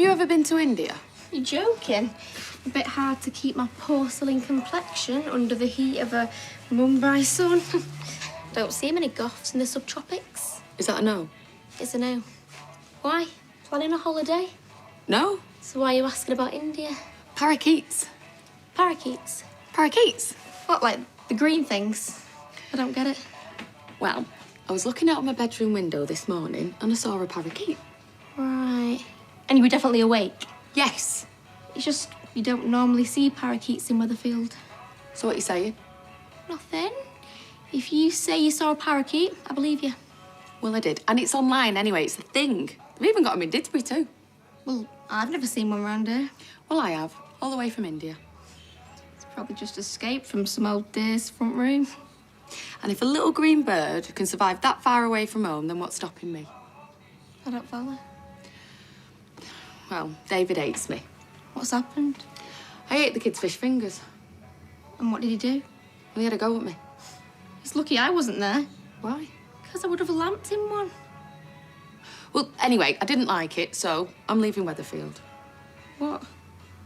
you ever been to India? You're joking? A bit hard to keep my porcelain complexion under the heat of a Mumbai sun. Don't see many goths in the subtropics. Is that a no? It's a no. Why? Planning a holiday? No. So why are you asking about India? Parakeets. Parakeets? Parakeets? What, like the green things? I don't get it. Well, I was looking out of my bedroom window this morning and I saw a parakeet. Right. And you were definitely awake? Yes. It's just you don't normally see parakeets in Weatherfield. So what are you saying? Nothing. If you say you saw a parakeet, I believe you. Well, I did. And it's online anyway. It's a thing. They've even got them in Didsbury too. Well, I've never seen one around here. Well, I have. All the way from India. It's probably just escaped from some old deer's front room. And if a little green bird can survive that far away from home, then what's stopping me? I don't follow. Well, David hates me. What's happened? I ate the kid's fish fingers. And what did he do? Well, he had a go at me. It's lucky I wasn't there. Why? Because I would have lamped him one. Well, anyway, I didn't like it, so I'm leaving Weatherfield. What?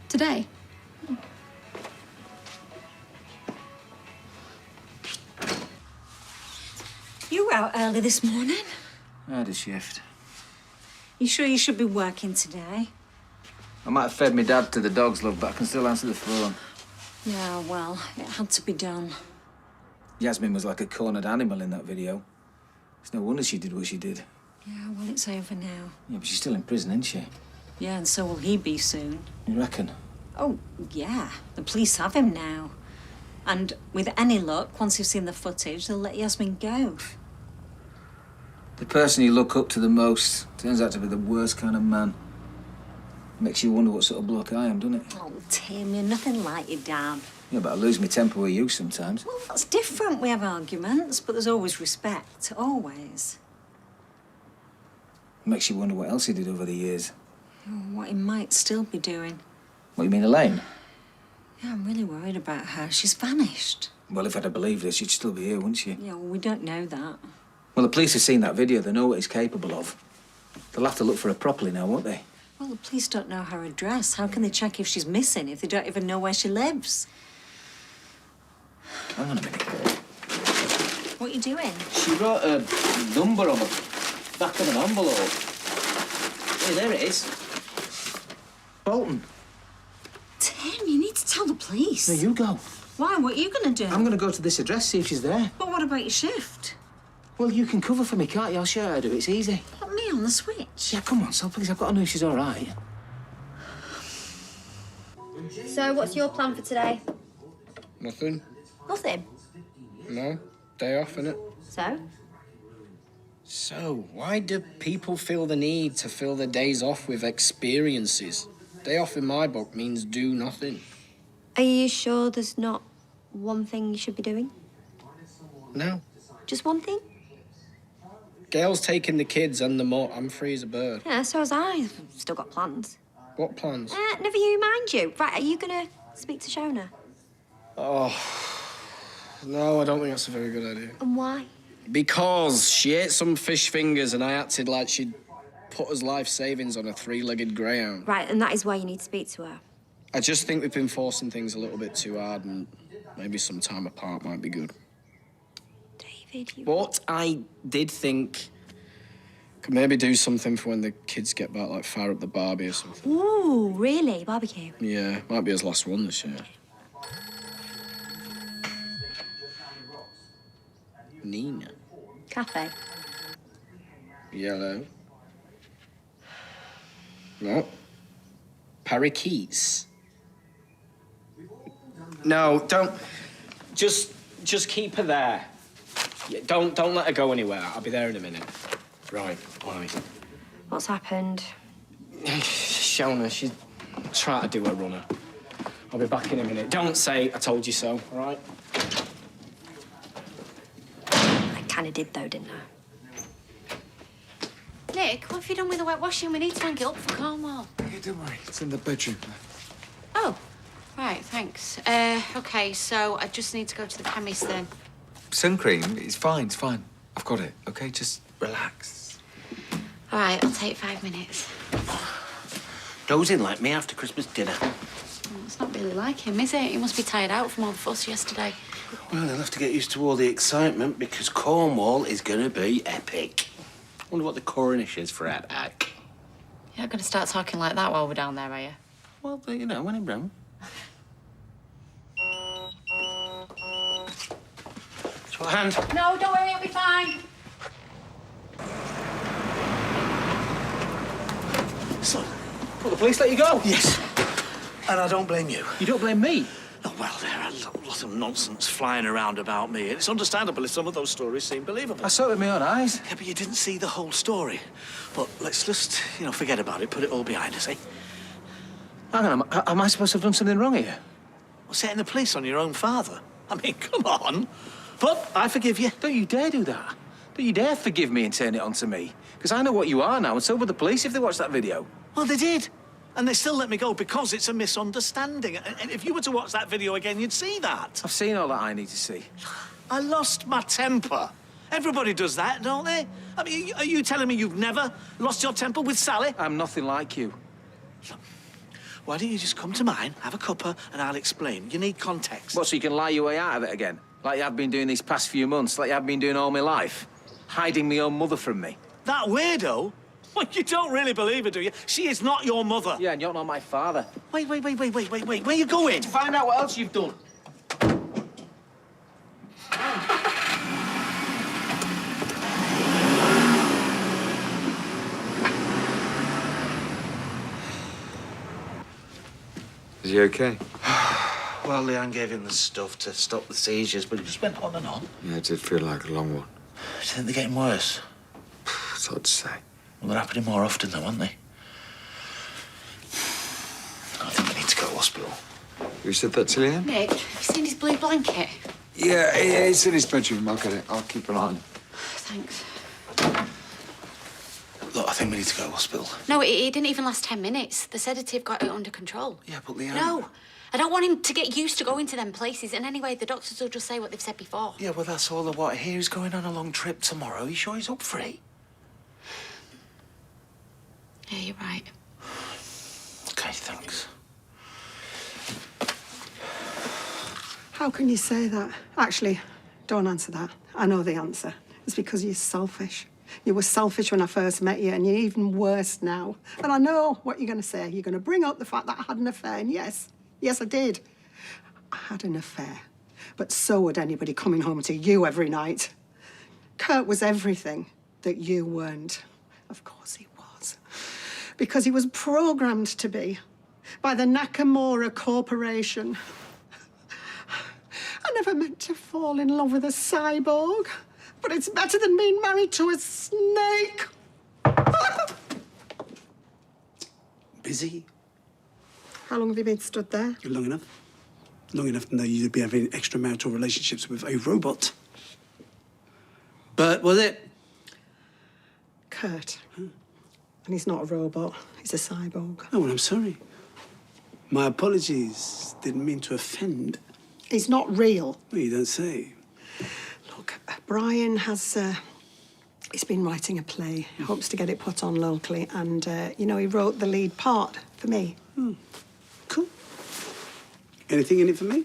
Today? You were out early this morning. I had a shift. You sure you should be working today? I might have fed my dad to the dogs, love, but I can still answer the phone. Yeah, well, it had to be done. Yasmin was like a cornered animal in that video. It's no wonder she did what she did. Yeah, well, it's over now. Yeah, but she's still in prison, isn't she? Yeah, and so will he be soon. You reckon? Oh, yeah. The police have him now. And with any luck, once they've seen the footage, they'll let Yasmin go. The person you look up to the most turns out to be the worst kind of man. Makes you wonder what sort of bloke I am, doesn't it? Oh, Tim, you're nothing like your dad. Yeah, but I lose my temper with you sometimes. Well, that's different. We have arguments, but there's always respect. Always. Makes you wonder what else he did over the years. Oh, what he might still be doing. What, you mean Elaine? Yeah, I'm really worried about her. She's vanished. Well, if I'd have believed her, she'd still be here, wouldn't she? Yeah, well, we don't know that. Well, the police have seen that video. They know what he's capable of. They'll have to look for her properly now, won't they? Well, the police don't know her address. How can they check if she's missing if they don't even know where she lives? Hang on a minute. What are you doing? She wrote a number on the back of an envelope. Hey, there it is. Bolton. Tim, you need to tell the police. No, you go. Why? What are you going to do? I'm going to go to this address, see if she's there. But what about your shift? Well, you can cover for me, can't you? I'll show you how to do it. It's easy. Put me on the switch. Yeah, come on, so please. I've got to know if she's all right. So, what's your plan for today? Nothing. Nothing. No. Day off, innit? So? So, why do people feel the need to fill their days off with experiences? Day off in my book means do nothing. Are you sure there's not one thing you should be doing? No. Just one thing? Gail's taking the kids and the more. I'm free as a bird. Yeah, so was I. I've still got plans. What plans? Never you mind you. Right, are you gonna speak to Shona? Oh. No, I don't think that's a very good idea. And why? Because she ate some fish fingers and I acted like she'd put us life savings on a three-legged greyhound. Right, and that is why you need to speak to her. I just think we've been forcing things a little bit too hard and maybe some time apart might be good. David, you... But I did think could maybe do something for when the kids get back, like fire up the Barbie or something. Ooh, really? Barbecue? Yeah, might be his last one this year. Nina. Cafe? Yellow. No. Parakeets. No, don't. Just keep her there. Yeah, don't let her go anywhere. I'll be there in a minute. Right, why? What's happened? Shona, she's trying to do her runner. I'll be back in a minute. Don't say I told you so, all right? I kind of did, though, didn't I? Nick, what have you done with the wet washing? We need to hang it up for Cornwall. Yeah, don't worry. It's in the bedroom. Oh, right, thanks. OK, so I just need to go to the chemist then. Sun cream, it's fine, it's fine. I've got it, OK? Just relax. All right, I'll take 5 minutes. Dozing like me after Christmas dinner. It's not really like him, is it? He must be tired out from all the fuss yesterday. Well, he'll have to get used to all the excitement because Cornwall is going to be epic. Wonder what the Cornish is for epic. You're not going to start talking like that while we're down there, are you? Well, you know, when in Rome. Short hand. No, don't worry, it'll be fine. Son, will the police let you go? Yes. And I don't blame you. You don't blame me? Oh, well, there are a lot of nonsense flying around about me. It's understandable if some of those stories seem believable. I saw it with my own eyes. Yeah, but you didn't see the whole story. But let's just, forget about it, put it all behind us, eh? Hang on, am I supposed to have done something wrong here? Well, setting the police on your own father. I mean, come on. But I forgive you. Don't you dare do that. Don't you dare forgive me and turn it on to me. Because I know what you are now, and so will the police if they watch that video. Well, they did. And they still let me go because it's a misunderstanding. And if you were to watch that video again, you'd see that. I've seen all that I need to see. I lost my temper. Everybody does that, don't they? I mean, are you telling me you've never lost your temper with Sally? I'm nothing like you. Why don't you just come to mine, have a cuppa, and I'll explain. You need context. What, so you can lie your way out of it again? Like you have been doing these past few months, like you have been doing all my life? Hiding my own mother from me? That weirdo? Well, you don't really believe her, do you? She is not your mother. Yeah, and you're not my father. Wait. Where are you going? To find out what else you've done. Is he okay? Well, Leanne gave him the stuff to stop the seizures, but it just went on and on. Yeah, it did feel like a long one. Do you think they're getting worse? It's hard to say. Well, they're happening more often, though, aren't they? I think we need to go to hospital. Who said that to Leanne? Nick, have you seen his blue blanket? Yeah, it's in his bedroom. I'll get it. I'll keep an eye on it. Thanks. Look, I think we need to go to hospital. No, it didn't even last 10 minutes. The sedative got it under control. Yeah, but Leanne... No, I don't want him to get used to going to them places. And anyway, the doctors will just say what they've said before. Yeah, well, that's all I want to hear. He's going on a long trip tomorrow. You sure he's up for it? Yeah, you're right. OK, thanks. How can you say that? Actually, don't answer that. I know the answer. It's because you're selfish. You were selfish when I first met you, and you're even worse now. And I know what you're going to say. You're going to bring up the fact that I had an affair, and yes, I did. I had an affair. But so would anybody coming home to you every night. Kurt was everything that you weren't. Of course he was. Because he was programmed to be by the Nakamura Corporation. I never meant to fall in love with a cyborg, but it's better than being married to a snake. Busy? How long have you been stood there? Long enough. Long enough to know you'd be having extramarital relationships with a robot. But was it? Kurt. And he's not a robot, he's a cyborg. Oh, well, I'm sorry. My apologies. Didn't mean to offend. He's not real. Well, you don't say. Look, Brian has... he's been writing a play. He hopes to get it put on locally. And, he wrote the lead part for me. Cool. Anything in it for me?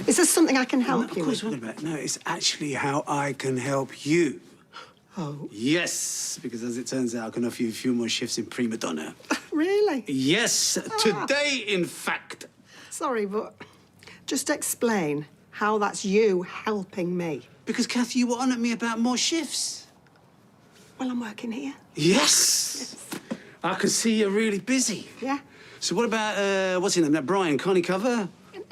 Is there something I can help you with? Of course, what about? No, it's actually how I can help you. Oh. Yes, because as it turns out, I can offer you a few more shifts in Prima Donna. Really? Yes, today, in fact. Sorry, but just explain how that's you helping me. Because, Kathy, you were on at me about more shifts. Well, I'm working here. Yes. I can see you're really busy. Yeah? So what about, what's his name, that Brian? Can't he cover?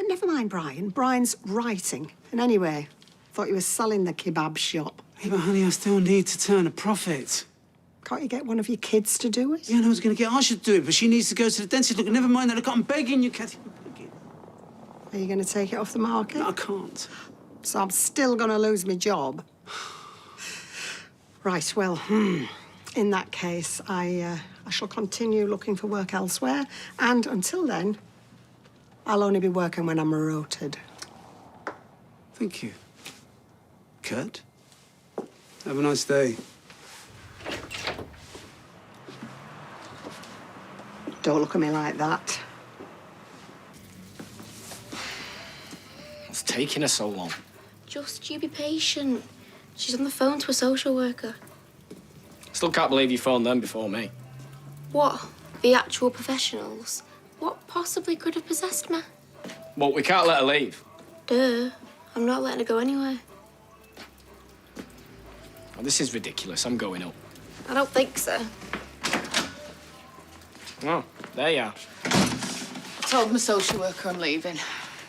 Never mind Brian. Brian's writing. And anyway, thought he was selling the kebab shop. Yeah, but honey, I still need to turn a profit. Can't you get one of your kids to do it? Yeah, no, I was going to get Asha to do it, but she needs to go to the dentist. Look, never mind that. Look, I'm begging you, Kathy. I'm begging. Are you going to take it off the market? No, I can't. So I'm still going to lose my job? Right, well, in that case, I shall continue looking for work elsewhere. And until then, I'll only be working when I'm rotated. Thank you. Kurt? Have a nice day. Don't look at me like that. What's taking her so long? Just you be patient. She's on the phone to a social worker. Still can't believe you phoned them before me. What? The actual professionals? What possibly could have possessed me? Well, we can't let her leave. Duh. I'm not letting her go anywhere. Oh, this is ridiculous. I'm going up. I don't think so. Oh, there you are. I told my social worker I'm leaving.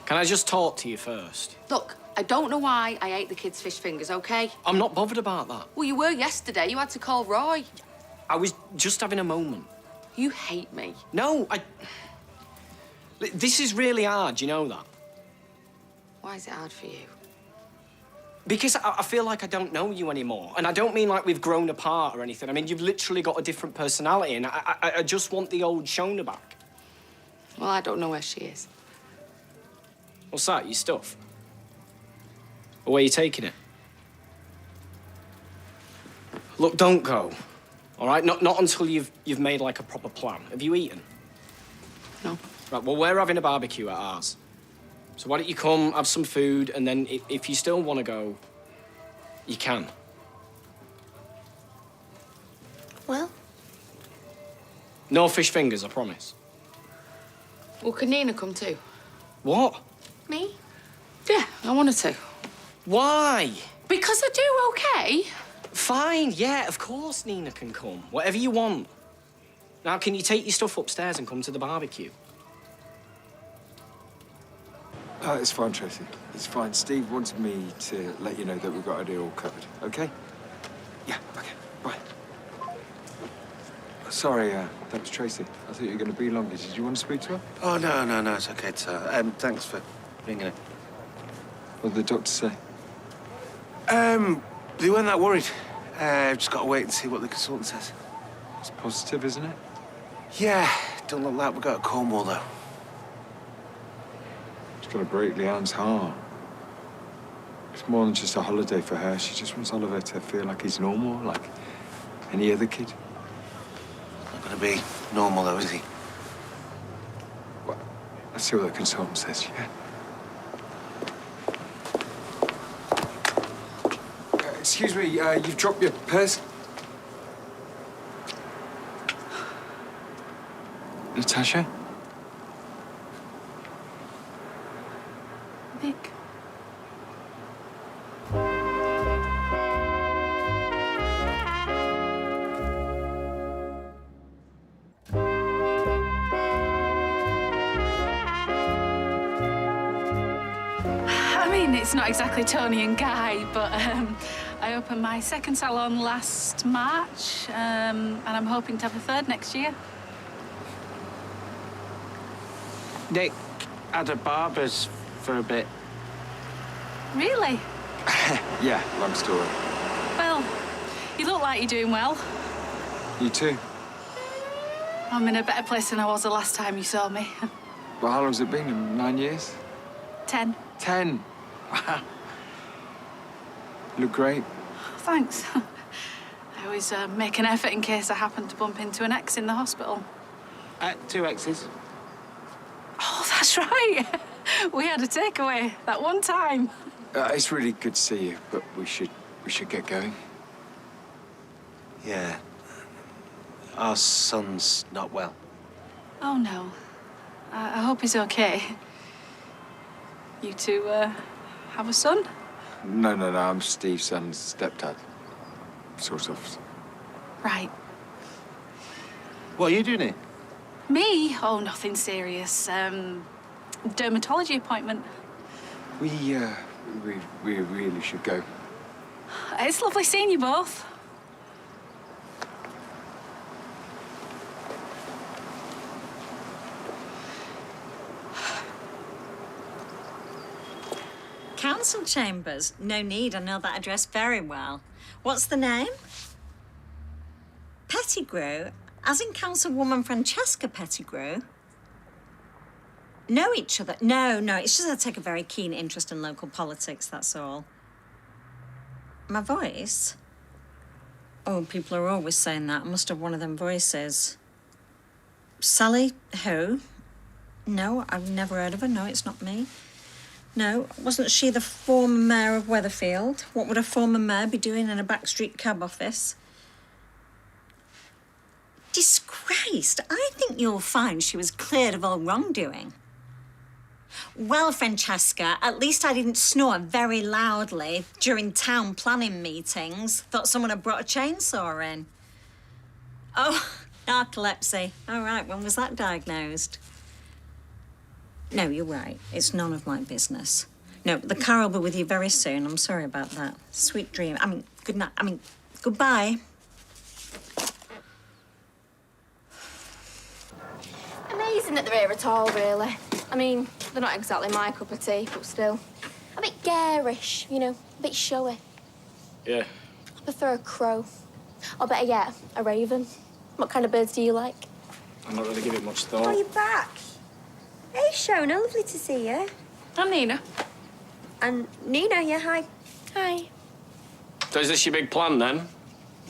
Can I just talk to you first? Look, I don't know why I ate the kids' fish fingers, OK? I'm not bothered about that. Well, you were yesterday. You had to call Roy. I was just having a moment. You hate me. No, This is really hard, you know that? Why is it hard for you? Because I feel like I don't know you anymore. And I don't mean like we've grown apart or anything. I mean, you've literally got a different personality, and I just want the old Shona back. Well, I don't know where she is. What's that, your stuff? Or where are you taking it? Look, don't go, all right? Not until you've made, like, a proper plan. Have you eaten? No. Right, well, we're having a barbecue at ours. So why don't you come, have some food, and then if you still want to go, you can. Well? No fish fingers, I promise. Well, can Nina come too? What? Me? Yeah, I wanted to. Why? Because I do, OK? Fine, yeah, of course Nina can come. Whatever you want. Now, can you take your stuff upstairs and come to the barbecue? It's fine, Tracy. It's fine. Steve wanted me to let you know that we've got it all covered, OK? Yeah, OK. Bye. Sorry, that was Tracy. I thought you were going to be longer. Did you want to speak to her? Oh, no, it's okay, sir. Thanks for ringing it. What did the doctor say? They weren't that worried. Just got to wait and see what the consultant says. It's positive, isn't it? Yeah, don't look like we got Cornwall, though. She's got to break Leanne's heart. It's more than just a holiday for her. She just wants Oliver to feel like he's normal, like any other kid. Not gonna be normal, though, is he? Well, let's see what the consultant says, yeah? Excuse me, you've dropped your purse. Natasha? Nick. I mean, it's not exactly Tony and Guy, but I opened my second salon last March, and I'm hoping to have a third next year. Nick had a barber's for a bit. Really? Yeah, long story. Well, you look like you're doing well. You too? I'm in a better place than I was the last time you saw me. Well, how long's it been? 9 years? 10. 10? Wow. You look great. Thanks. I always make an effort in case I happen to bump into an ex in the hospital. 2 exes. Oh, that's right. We had a takeaway that one time. It's really good to see you, but we should get going. Yeah. Our son's not well. Oh, no. I hope he's okay. You two, have a son? No, I'm Steve's son's stepdad. Sort of. Right. What are you doing here? Me? Oh, nothing serious. Dermatology appointment. We really should go. It's lovely seeing you both. Council chambers. No need, I know that address very well. What's the name? Pettigrew? As in Councilwoman Francesca Pettigrew? Know each other? No, it's just I take a very keen interest in local politics, that's all. My voice? Oh, people are always saying that. I must have one of them voices. Sally who? No, I've never heard of her. No, it's not me. No, wasn't she the former mayor of Weatherfield? What would a former mayor be doing in a backstreet cab office? Disgraced. I think you'll find she was cleared of all wrongdoing. Well, Francesca, at least I didn't snore very loudly during town planning meetings. Thought someone had brought a chainsaw in. Oh, narcolepsy. All right, when was that diagnosed? No, you're right. It's none of my business. No, the car will be with you very soon. I'm sorry about that. Sweet dream. Good night. Goodbye. Amazing that they're here at all, really. I mean, they're not exactly my cup of tea, but still. A bit garish, you know, a bit showy. Yeah. I prefer a crow. Or better yet, a raven. What kind of birds do you like? I'm not really giving much Oh, thought. you're back. Hey, Shona, lovely to see you. I'm Nina. And Nina, yeah, hi. Hi. So is this your big plan, then?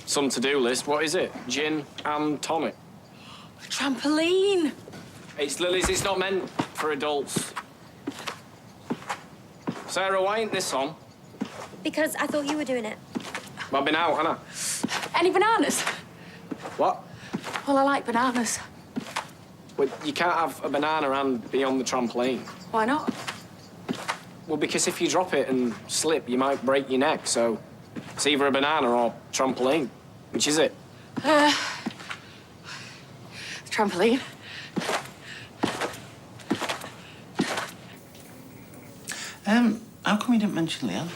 Some to-do list. What is it? Gin and tonic? Trampoline. It's Lily's. It's not meant for adults. Sarah, why ain't this on? Because I thought you were doing it. I've been out, haven't I? Any bananas? What? Well, I like bananas. Well, you can't have a banana and be on the trampoline. Why not? Well, because if you drop it and slip, you might break your neck, so it's either a banana or trampoline. Which is it? Trampoline. How come you didn't mention Leanne?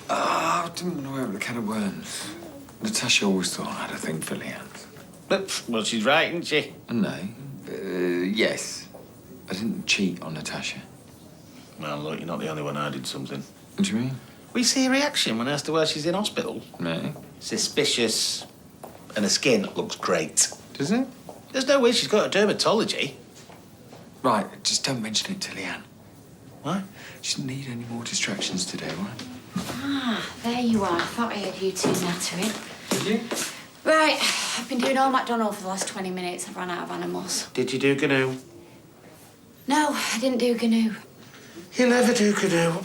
I didn't want to open the can of worms. Natasha always thought I had a thing for Leanne. But, well, she's right, isn't she? No. Yes. I didn't cheat on Natasha. Well, look, you're not the only one who did something. What do you mean? We see her reaction when asked her why she's in hospital. No. Suspicious. And her skin looks great. Does it? There's no way she's got a dermatology. Right, just don't mention it to Leanne. Why? She didn't need any more distractions today, right? Ah, there you are. I thought I heard you two nattering. Did you? Right, I've been doing all McDonald for the last 20 minutes. I've run out of animals. Did you do canoe? No, I didn't do canoe. You never do canoe.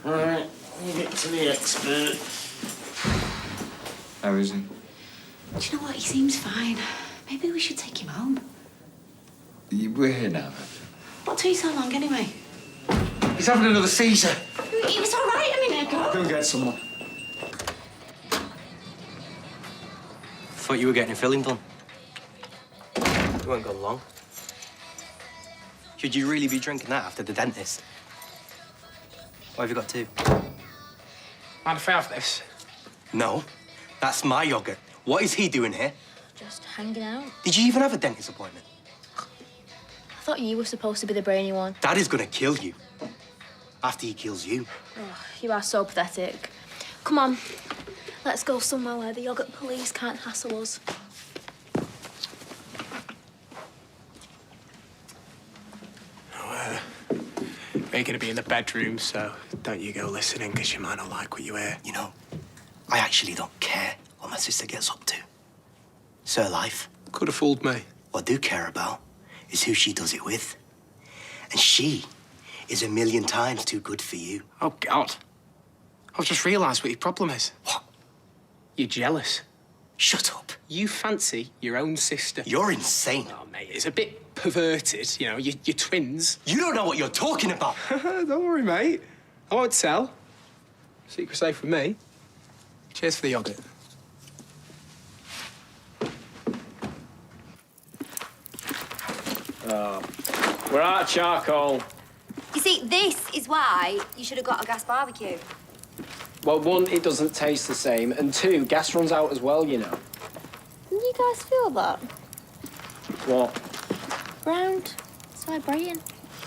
All right, you get to the expert. How is he? Do you know what? He seems fine. Maybe we should take him home. We're here now, then. What took you so long, anyway? He's having another seizure. He was all right a minute ago. Go and get someone. Thought you were getting a filling done. You weren't gone long. Should you really be drinking that after the dentist? What have you got to? Mind if I have this? No, that's my yogurt. What is he doing here? Just hanging out. Did you even have a dentist appointment? I thought you were supposed to be the brainy one. Dad is gonna kill you. After he kills you. Oh, you are so pathetic. Come on, let's go somewhere where the yogurt police can't hassle us. We're going to be in the bedroom, so don't you go listening, because you might not like what you hear. You know, I actually don't care what my sister gets up to. It's her life. Could have fooled me. What I do care about is who she does it with. And she is a million times too good for you. Oh, God. I've just realised what your problem is. What? You're jealous. Shut up. You fancy your own sister. You're insane. Oh, mate, it's a bit perverted, you know, you're twins. You don't know what you're talking about. Don't worry, mate. I won't tell. Secret safe with me. Cheers for the yogurt. We're out of charcoal. You see, this is why you should have got a gas barbecue. Well, one, it doesn't taste the same, and two, gas runs out as well, you know. Didn't you guys feel that? What? Ground. It's vibrating.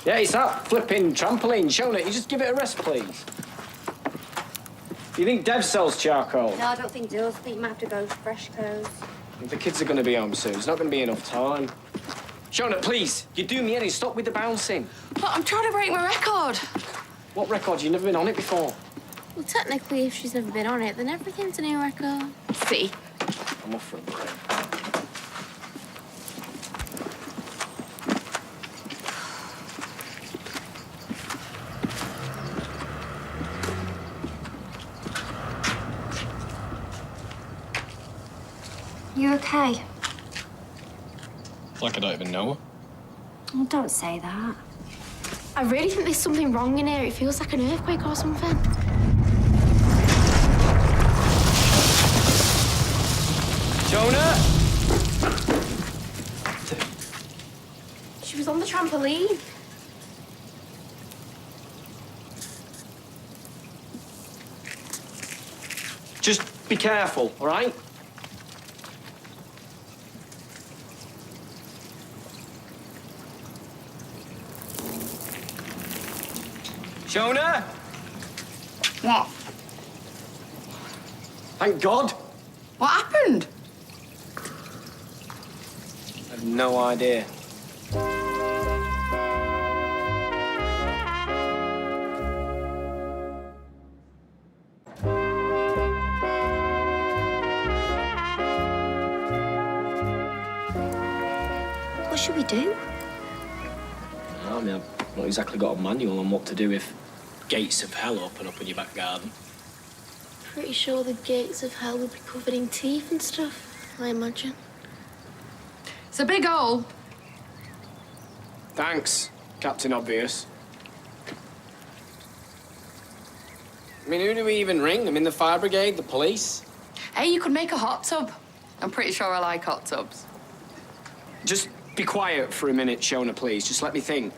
Yeah, it's that flipping trampoline. Shona, you just give it a rest, please. Do you think Dev sells charcoal? No, I don't think does. I think you might have to go fresh clothes. The kids are going to be home soon. There's not going to be enough time. Shona, please, you do me any. Stop with the bouncing. But I'm trying to break my record. What record? You've never been on it before. Well, technically, if she's never been on it, then everything's a new record. See? I'm off for a break. You okay? Like I don't even know her. Oh, don't say that. I really think there's something wrong in here. It feels like an earthquake or something. Jonah! She was on the trampoline. Just be careful, all right? Jonah? What? Thank God. What happened? I have no idea. What should we do? I mean, I've not exactly got a manual on what to do if gates of hell open up in your back garden. Pretty sure the gates of hell would be covered in teeth and stuff, I imagine. It's a big hole. Thanks, Captain Obvious. I mean, who do we even ring? I mean, the fire brigade, the police? Hey, you could make a hot tub. I'm pretty sure I like hot tubs. Just be quiet for a minute, Shona, please. Just let me think.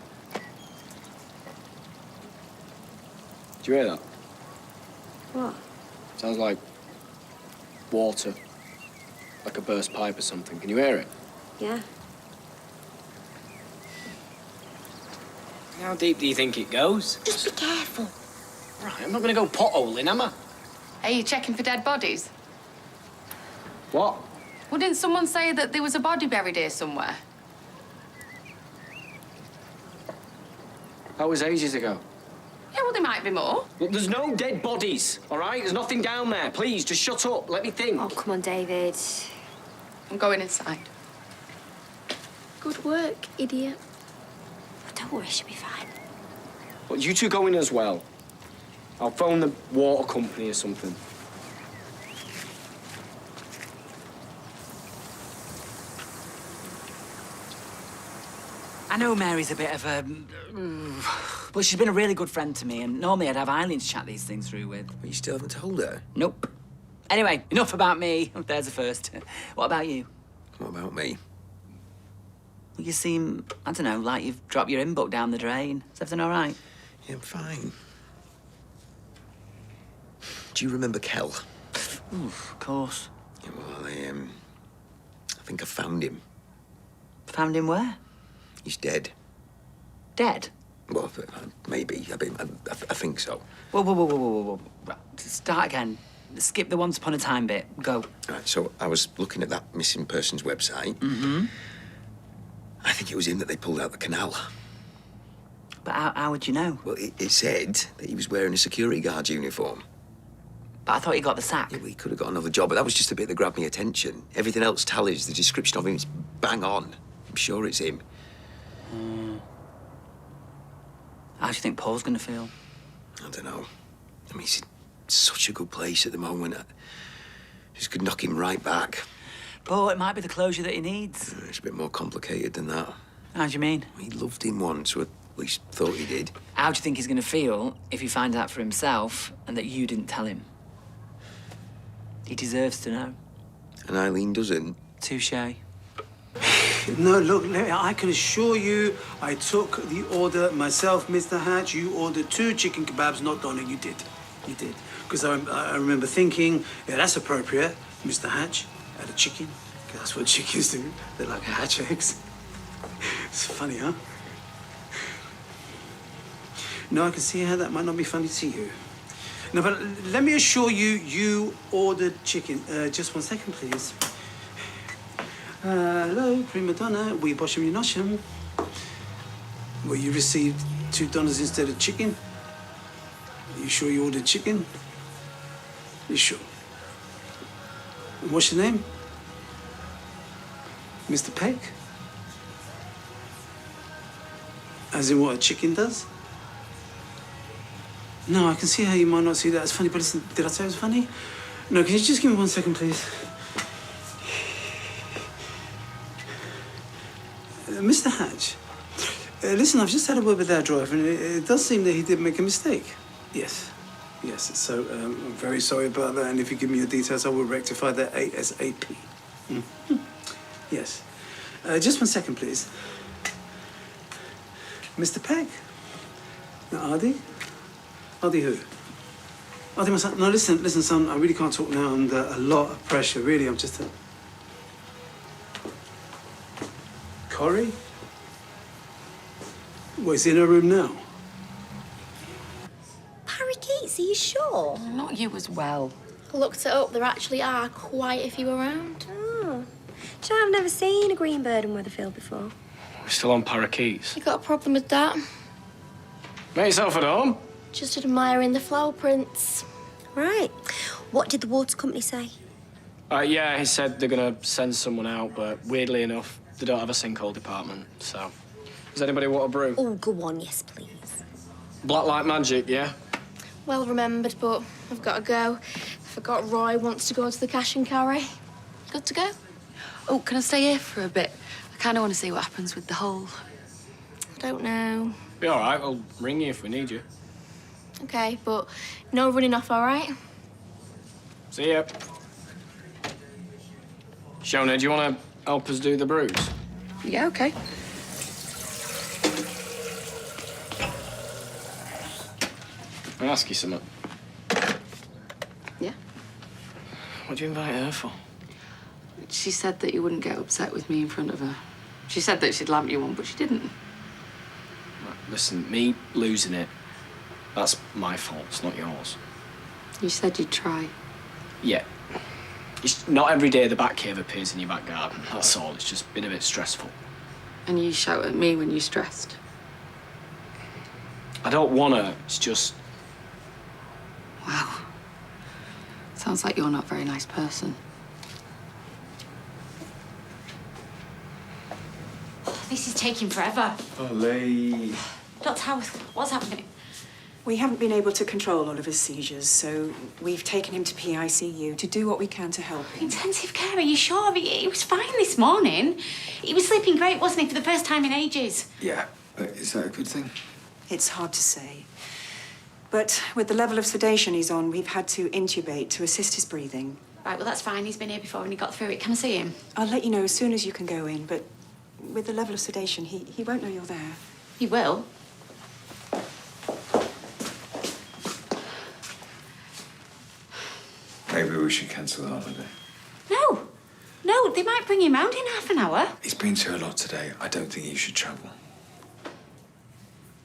Do you hear that? What? Sounds like water. Like a burst pipe or something. Can you hear it? Yeah. How deep do you think it goes? Just be careful. Right, I'm not going to go potholing, am I? Are you checking for dead bodies? What? Well, didn't someone say that there was a body buried here somewhere? That was ages ago. Yeah, well, there might be more. Look, there's no dead bodies, all right? There's nothing down there. Please, just shut up. Let me think. Oh, come on, David. I'm going inside. Good work, idiot. Don't worry, she'll be fine. Well, you two go in as well. I'll phone the water company or something. I know Mary's a bit of a... Well, she's been a really good friend to me, and normally I'd have Eileen to chat these things through with. But you still haven't told her? Nope. Anyway, enough about me. There's a first. What about you? What about me? Well, you seem, I don't know, like you've dropped your inbook down the drain. Is everything all right? Yeah, I'm fine. Do you remember Kel? Ooh, of course. Yeah, well, I think I found him. Found him where? He's dead. Dead? Well, maybe. I think so. Whoa. Right, start again. Skip the once upon a time bit. Go. Right, so I was looking at that missing persons website. Mm-hmm. I think it was him that they pulled out the canal. But how would you know? Well, it said that he was wearing a security guard's uniform. But I thought he got the sack. Yeah, well, he could have got another job, but that was just the bit that grabbed my attention. Everything else tallies. The description of him is bang on. I'm sure it's him. How do you think Paul's going to feel? I don't know. I mean, he's in such a good place at the moment. I just could knock him right back. But it might be the closure that he needs. It's a bit more complicated than that. How do you mean? He loved him once, or at least thought he did. How do you think he's going to feel if he finds out for himself and that you didn't tell him? He deserves to know. And Eileen doesn't. Touché. No, look, I can assure you, I took the order myself, Mr. Hatch. You ordered 2 chicken kebabs, not Donna. You did. You did. Because I remember thinking, yeah, that's appropriate, Mr. Hatch. Had a chicken. 'Cause that's what chickens do. They're like hatch eggs. It's funny, huh? No, I can see how that might not be funny to you. No, but let me assure you, you ordered chicken. Just 1 second, please. Hello, prima donna. We bosham you nosham. Well, you received 2 dollars instead of chicken? You sure you ordered chicken? You sure? And what's your name? Mr. Peck? As in what a chicken does? No, I can see how you might not see that as funny, but listen, did I say it was funny? No, can you just give me 1 second, please? Mr. Hatch, listen, I've just had a word with our driver, and it does seem that he did make a mistake. Yes. Yes, so I'm very sorry about that, and if you give me your details, I will rectify that ASAP. Yes. Just 1 second, please. Mr. Peck? Now, Ardy? Ardy who? Ardy, my son. No, listen, son, I really can't talk now. I'm under a lot of pressure, really. I'm just Corrie? Well, is he in her room now? Parakeets, are you sure? Not you as well. I looked it up. There actually are quite a few around. Oh. Do you know, I've never seen a green bird in Weatherfield before. We're still on parakeets. You got a problem with that? Make yourself at home. Just admiring the flower prints. Right. What did the water company say? Yeah, he said they're gonna send someone out, but weirdly enough, they don't have a sinkhole department, so... Does anybody want a brew? Oh, go on, yes, please. Black light magic, yeah? Well remembered, but I've got to go. I forgot Roy wants to go to the cash and carry. Good to go? Oh, can I stay here for a bit? I kind of want to see what happens with the hole. I don't know. Be all right, we'll ring you if we need you. Okay, but no running off, all right? See ya. Shona, do you want to help us do the brews? Yeah, okay. Can I ask you something? Yeah? What do you invite her for? She said that you wouldn't get upset with me in front of her. She said that she'd lamp you one, but she didn't. Listen, me losing it, that's my fault, it's not yours. You said you'd try. Yeah. It's not every day the bat cave appears in your back garden, that's all. It's just been a bit stressful. And you shout at me when you're stressed. I don't want to, it's just... Wow. Sounds like you're not a very nice person. This is taking forever. Ollie. Dr. Howarth, what's happening? We haven't been able to control all of his seizures, so we've taken him to PICU to do what we can to help him. Intensive care, are you sure? He was fine this morning. He was sleeping great, wasn't he, for the first time in ages? Yeah, is that a good thing? It's hard to say. But with the level of sedation he's on, we've had to intubate to assist his breathing. Right, well, that's fine. He's been here before and he got through it. Can I see him? I'll let you know as soon as you can go in, but with the level of sedation, he won't know you're there. He will. Maybe we should cancel the holiday. No. No, they might bring him round in half an hour. He's been through a lot today. I don't think you should travel.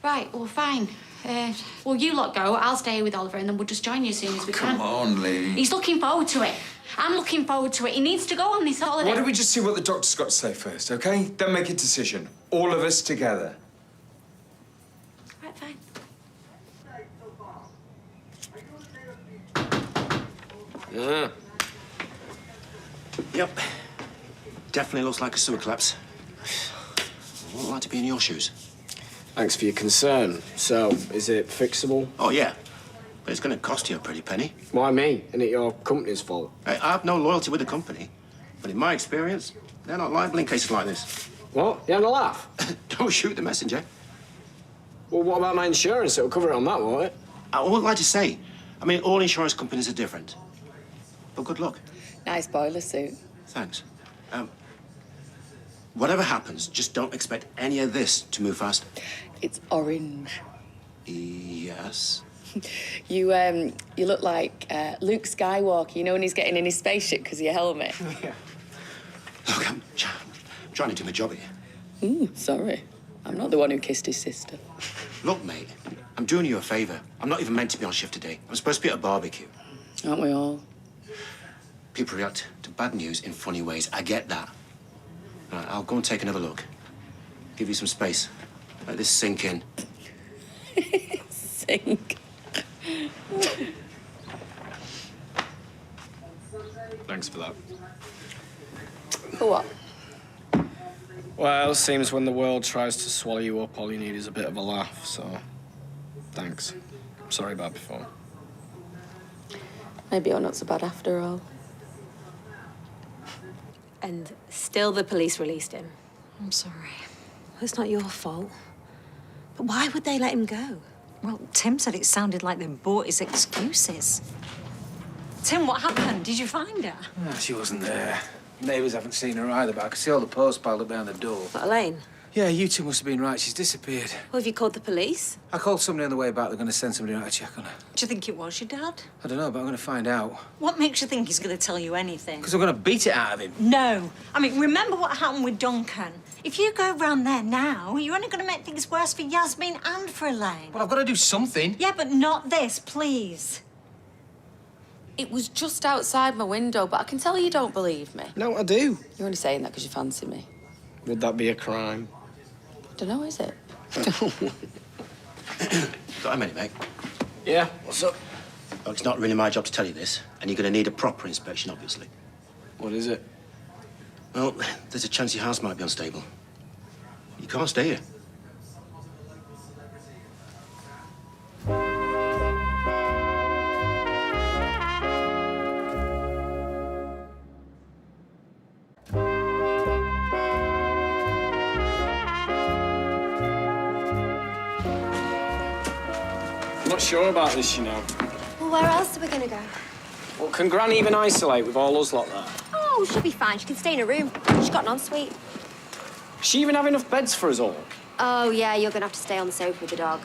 Right, well, fine. Well, you lot go. I'll stay here with Oliver and then we'll just join you as soon as we can. Come on, Lee. He's looking forward to it. I'm looking forward to it. He needs to go on this holiday. Why don't we just see what the doctor's got to say first, OK? Then make a decision. All of us together. Right, fine. Yeah. Yep. Definitely looks like a sewer collapse. I wouldn't like to be in your shoes. Thanks for your concern. So, is it fixable? Oh, yeah. But it's going to cost you a pretty penny. Why me? Isn't it your company's fault? I have no loyalty with the company. But in my experience, they're not liable in cases like this. What? You having a laugh? Don't shoot the messenger. Well, what about my insurance? It'll cover it on that, won't it? I wouldn't like to say. I mean, all insurance companies are different. But good luck. Nice boiler suit. Thanks. Whatever happens, just don't expect any of this to move fast. It's orange. Yes. You look like Luke Skywalker, you know, when he's getting in his spaceship because of your helmet. Yeah. Look, I'm trying to do my job here. Ooh, sorry. I'm not the one who kissed his sister. Look, mate, I'm doing you a favour. I'm not even meant to be on shift today. I'm supposed to be at a barbecue. Aren't we all? People react to bad news in funny ways. I get that. Right, I'll go and take another look. Give you some space. Let this sink in. Sink. Thanks for that. For what? Well, seems when the world tries to swallow you up, all you need is a bit of a laugh, so... Thanks. Sorry about before. Maybe you're not so bad after all. And still the police released him. I'm sorry. it's not your fault. But why would they let him go? Well, Tim said it sounded like they bought his excuses. Tim, what happened? Did you find her? Ah, she wasn't there. Neighbours haven't seen her either, but I could see all the posts piled up behind the door. But Elaine? Yeah, you two must have been right. She's disappeared. Well, have you called the police? I called somebody on the way back. They're going to send somebody out to check on her. Do you think it was your dad? I don't know, but I'm going to find out. What makes you think he's going to tell you anything? Because I'm going to beat it out of him. No. I mean, remember what happened with Duncan? If you go round there now, you're only going to make things worse for Yasmin and for Elaine. Well, I've got to do something. Yeah, but not this, please. It was just outside my window, but I can tell you don't believe me. No, I do. You're only saying that because you fancy me. Would that be a crime? Don't know, is it? Got a minute, mate? Yeah, what's up? Oh, it's not really my job to tell you this, and you're going to need a proper inspection, obviously. What is it? Well, there's a chance your house might be unstable. You can't stay here. I'm not sure about this, you know. Well, where else are we going to go? Well, can Gran even isolate with all us lot there? Oh, she'll be fine. She can stay in her room. She's got an ensuite. Does she even have enough beds for us all? Oh, yeah, you're going to have to stay on the sofa with the dog.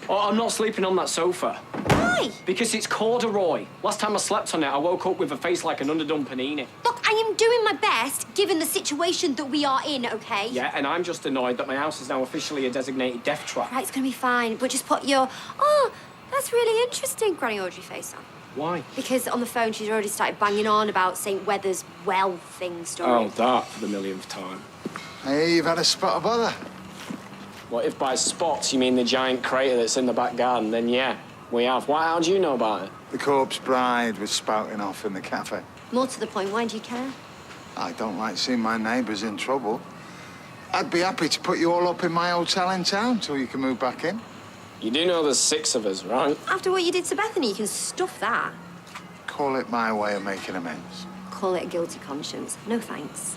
Oh, I'm not sleeping on that sofa. Why? Because it's corduroy. Last time I slept on it, I woke up with a face like an underdone panini. Look, I am doing my best, given the situation that we are in, OK? Yeah, and I'm just annoyed that my house is now officially a designated death trap. Right, it's going to be fine. But just put your, oh, that's really interesting, Granny Audrey face on. Why? Because on the phone, she's already started banging on about St. Weather's well thing story. Oh, that for the millionth time. Hey, you've had a spot of bother. What if by spots you mean the giant crater that's in the back garden? Then yeah, we have. How do you know about it? The corpse bride was spouting off in the cafe. More to the point, why do you care? I don't like seeing my neighbours in trouble. I'd be happy to put you all up in my hotel in town till you can move back in. You do know there's 6 of us, right? After what you did to Bethany, you can stuff that. Call it my way of making amends. Call it a guilty conscience. No thanks.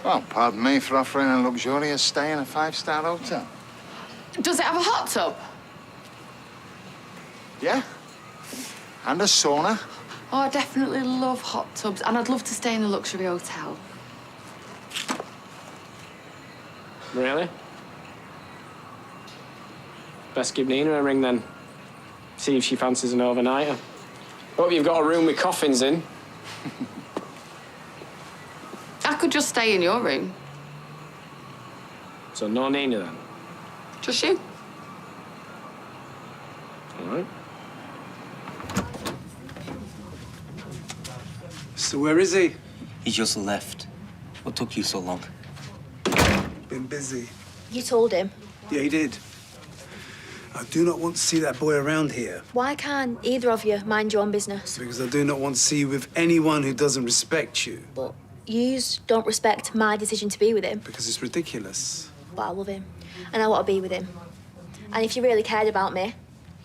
Well, pardon me for offering a luxurious stay in a 5-star hotel. Does it have a hot tub? Yeah. And a sauna. Oh, I definitely love hot tubs, and I'd love to stay in a luxury hotel. Really? Best give Nina a ring then. See if she fancies an overnighter. Hope you've got a room with coffins in. I could just stay in your room. So no Nina then? Just you. All right. So where is he? He just left. What took you so long? Been busy. You told him. Yeah, he did. I do not want to see that boy around here. Why can't either of you mind your own business? Because I do not want to see you with anyone who doesn't respect you. But yous don't respect my decision to be with him. Because it's ridiculous. But I love him. And I want to be with him. And if you really cared about me,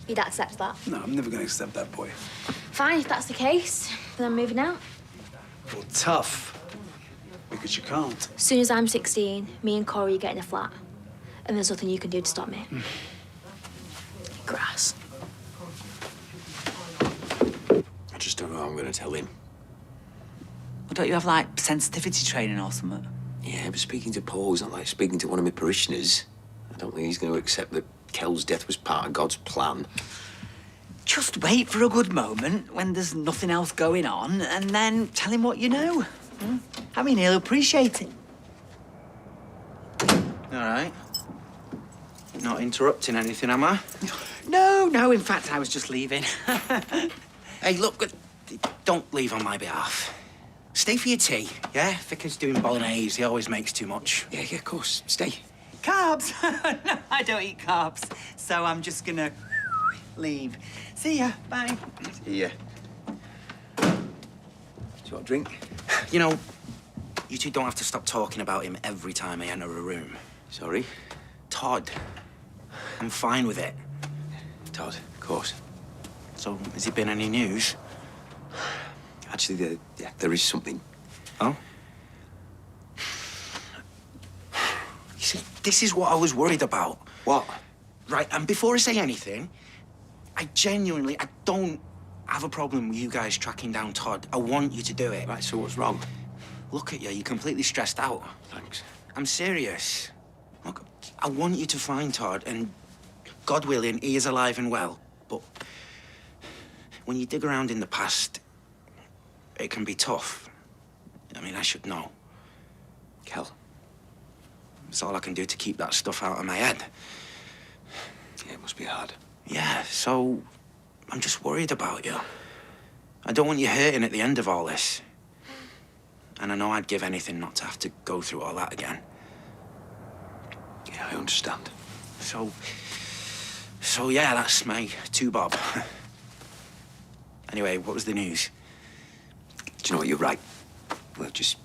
you'd accept that. No, I'm never going to accept that boy. Fine, if that's the case, then I'm moving out. Well, tough. Because you can't. As soon as I'm 16, me and Corey are getting a flat. And there's nothing you can do to stop me. Grass. I just don't know how I'm going to tell him. Well, don't you have, like, sensitivity training or something? Yeah, but speaking to Paul is not like speaking to one of my parishioners. I don't think he's going to accept that Kel's death was part of God's plan. Just wait for a good moment when there's nothing else going on and then tell him what you know. I mean, he'll appreciate it. All right. Not interrupting anything, am I? No, in fact, I was just leaving. Hey, look, don't leave on my behalf. Stay for your tea, yeah? Vicar's doing bolognese. He always makes too much. Yeah, of course. Stay. Carbs? No, I don't eat carbs. So I'm just gonna leave. See ya. Bye. See ya. Do you want a drink? You know, you two don't have to stop talking about him every time I enter a room. Sorry? Todd. I'm fine with it. Todd, of course. So, has there been any news? Actually, there is something. Oh? You see, this is what I was worried about. What? Right, and before I say anything, I don't have a problem with you guys tracking down Todd. I want you to do it. Right, so what's wrong? Look at you, you're completely stressed out. Thanks. I'm serious. Look, I want you to find Todd, and God willing, he is alive and well. But when you dig around in the past, it can be tough. I mean, I should know. Kel. It's all I can do to keep that stuff out of my head. Yeah, it must be hard. Yeah, so I'm just worried about you. I don't want you hurting at the end of all this. And I know I'd give anything not to have to go through all that again. Yeah, I understand. So yeah, that's my two bob. Anyway, what was the news? Do you know what, you're right. We'll just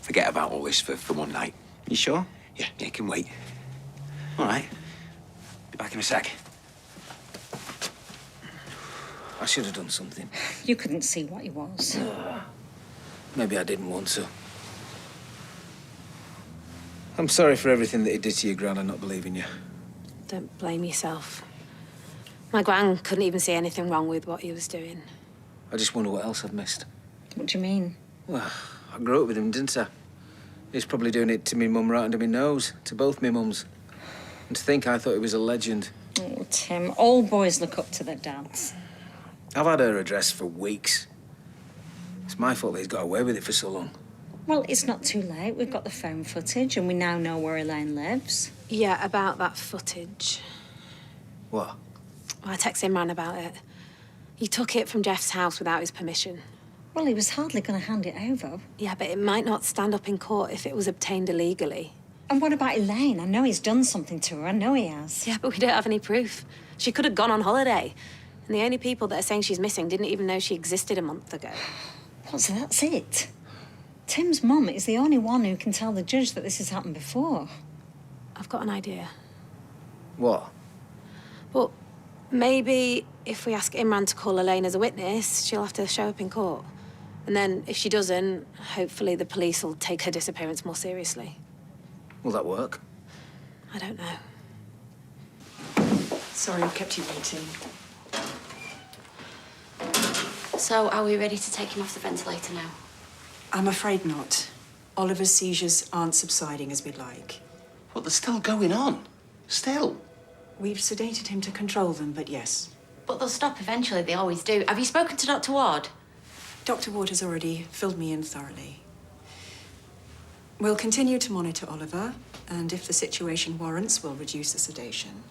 forget about all this for one night. You sure? Yeah, it can wait. All right. Be back in a sec. I should have done something. You couldn't see what he was. Maybe I didn't want to. I'm sorry for everything that he did to your gran and not believing you. Don't blame yourself. My gran couldn't even see anything wrong with what he was doing. I just wonder what else I've missed. What do you mean? Well, I grew up with him, didn't I? He's probably doing it to me mum right under my nose, to both me mums. And to think I thought he was a legend. Oh, Tim, all boys look up to their dads. I've had her address for weeks. It's my fault that he's got away with it for so long. Well, it's not too late. We've got the phone footage and we now know where Elaine lives. Yeah, about that footage. What? Well, I texted Imran about it. He took it from Jeff's house without his permission. Well, he was hardly going to hand it over. Yeah, but it might not stand up in court if it was obtained illegally. And what about Elaine? I know he's done something to her. I know he has. Yeah, but we don't have any proof. She could have gone on holiday. And the only people that are saying she's missing didn't even know she existed a month ago. Well, so that's it. Tim's mum is the only one who can tell the judge that this has happened before. I've got an idea. What? Well, maybe if we ask Imran to call Elaine as a witness, she'll have to show up in court. And then if she doesn't, hopefully the police will take her disappearance more seriously. Will that work? I don't know. Sorry I've kept you waiting. So, are we ready to take him off the ventilator now? I'm afraid not. Oliver's seizures aren't subsiding as we'd like. Well, they're still going on. Still. We've sedated him to control them, but yes. But they'll stop eventually, they always do. Have you spoken to Dr. Ward? Dr. Ward has already filled me in thoroughly. We'll continue to monitor Oliver, and if the situation warrants, we'll reduce the sedation.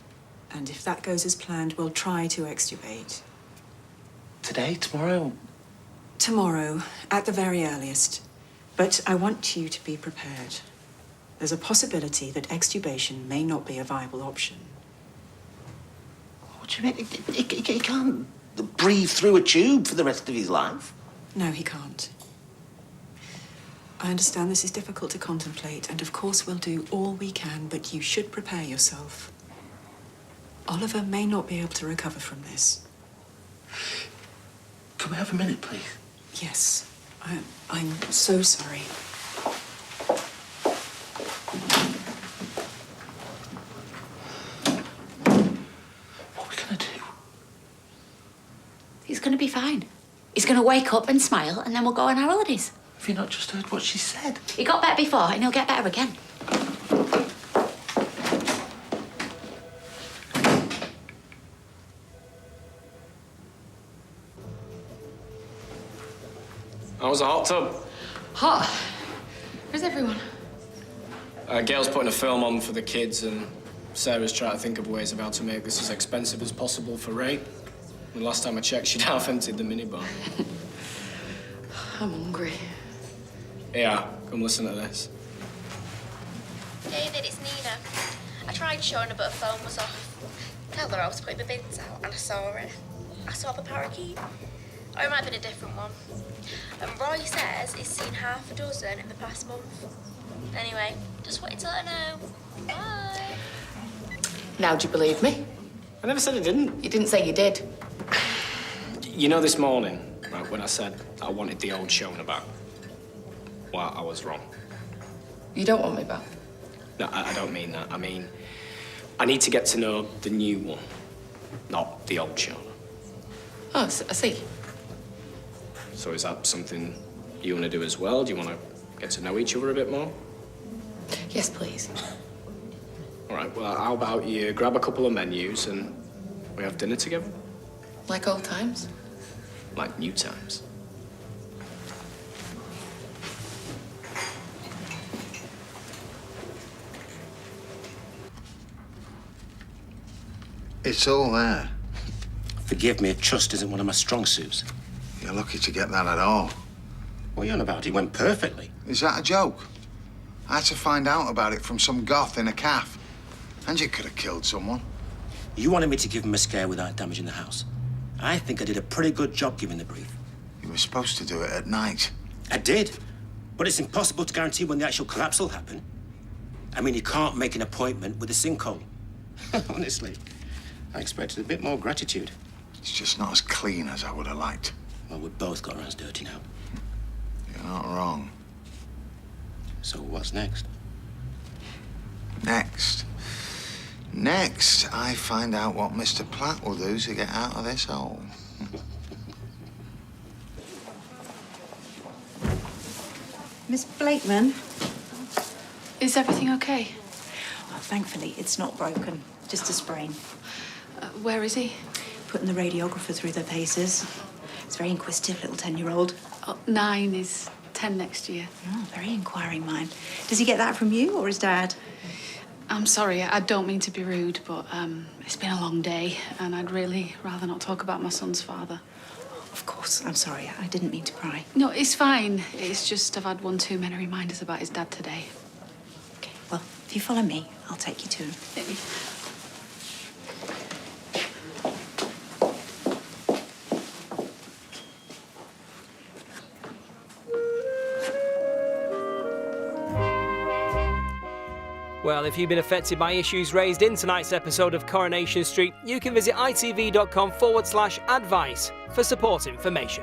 And if that goes as planned, we'll try to extubate. Today? Tomorrow? Tomorrow, at the very earliest. But I want you to be prepared. There's a possibility that extubation may not be a viable option. What do you mean? He can't breathe through a tube for the rest of his life. No, he can't. I understand this is difficult to contemplate, and of course we'll do all we can, but you should prepare yourself. Oliver may not be able to recover from this. Can we have a minute, please? Yes. I'm so sorry. What are we gonna do? He's gonna be fine. He's gonna wake up and smile, and then we'll go on our holidays. Have you not just heard what she said? He got better before, and he'll get better again. How was the hot tub? Hot. Where's everyone? Gail's putting a film on for the kids, and Sarah's trying to think of ways of how to make this as expensive as possible for Ray. The last time I checked, she'd half emptied the minibar. I'm hungry. Yeah, come listen to this. David, it's Nina. I tried showing her, but her phone was off. Tell her I was putting the bins out and I saw it. I saw the parakeet. Or it might have been a different one. And Roy says he's seen half a dozen in the past month. Anyway, just wanted to let her know. Bye. Now, do you believe me? I never said I didn't. You didn't say you did. You know, this morning, right, when I said I wanted the old shown about, well, I was wrong. You don't want me back? No, I don't mean that. I mean, I need to get to know the new one, not the old Shona. Oh, I see. So is that something you want to do as well? Do you want to get to know each other a bit more? Yes, please. All right, well, how about you grab a couple of menus and we have dinner together? Like old times? Like new times. It's all there. Forgive me, trust isn't one of my strong suits. You're lucky to get that at all. What are you on about? It went perfectly. Is that a joke? I had to find out about it from some goth in a cafe. And you could have killed someone. You wanted me to give him a scare without damaging the house. I think I did a pretty good job giving the brief. You were supposed to do it at night. I did, but it's impossible to guarantee when the actual collapse will happen. I mean, you can't make an appointment with a sinkhole. Honestly, I expected a bit more gratitude. It's just not as clean as I would have liked. Well, we've both got our hands dirty now. You're not wrong. So what's next? Next, I find out what Mr. Platt will do to get out of this hole. Miss Blakeman? Is everything okay? Well, thankfully, it's not broken. Just a sprain. Where is he? Putting the radiographer through their paces. It's a very inquisitive little 10-year-old. 9 is 10 next year. Oh, very inquiring mind. Does he get that from you or his dad? I'm sorry, I don't mean to be rude, but it's been a long day and I'd really rather not talk about my son's father. Of course, I'm sorry. I didn't mean to pry. No, it's fine. It's just I've had one too many reminders about his dad today. Okay, well, if you follow me, I'll take you to him. Well, if you've been affected by issues raised in tonight's episode of Coronation Street, you can visit itv.com/advice for support information.